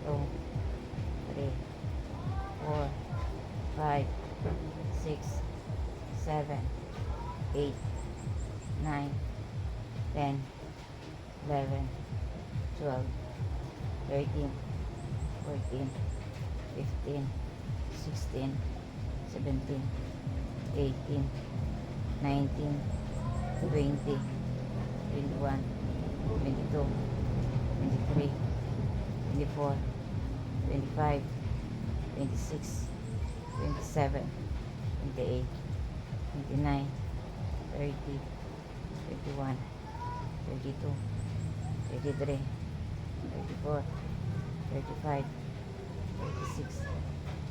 two, three, four, five, six, seven, eight, nine, 10, 11, 12, 13, 14, 15, 16, 17, 18, 19, 20, 21, 22, 23, 24, 25, 26, 27, 28, 29, 30, 31, 32, 33, 34, 35, 36,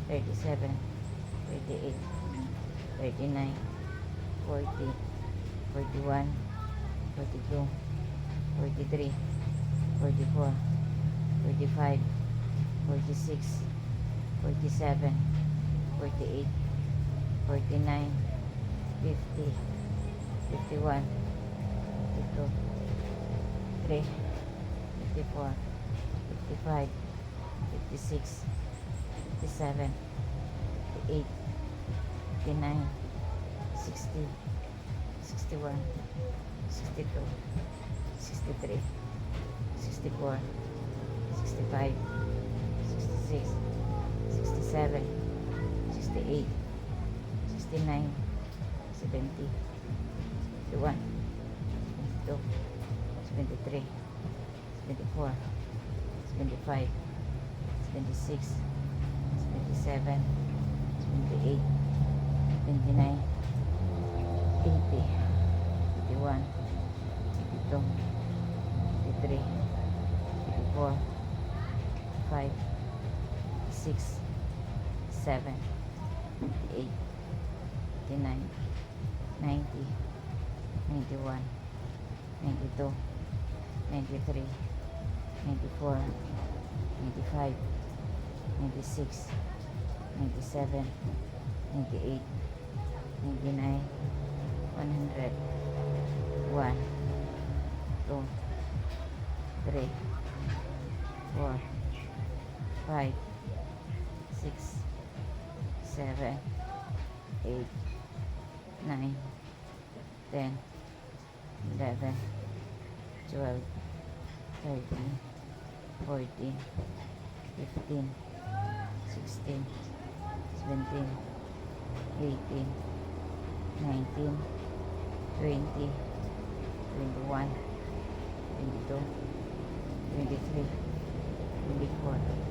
37, 38, 39, 40, 41, 42, 43, 44, 45, 46, 47, 48, 49, 50, 51, 52, 53, 54, 55, 56, 57, 58, 59, 60, 61, 62, 63, 64, 65, 66, 67, 68, 69, 70, 71, 72, 73, 74, 75, 76, 77, 78, 79, 80, 81, 82, 83, 84, 5, 6, 7, 8, 89, 90, 91, 92, 93, 94, 95, 96, 97, 98, 99, 100, 1, 2, 3, 4, 5, 6, 7, 8, 9, 10, 11, 12, 13, 14, 15, 16, 17, 18, 19, 20, 21, 22, 23, 24,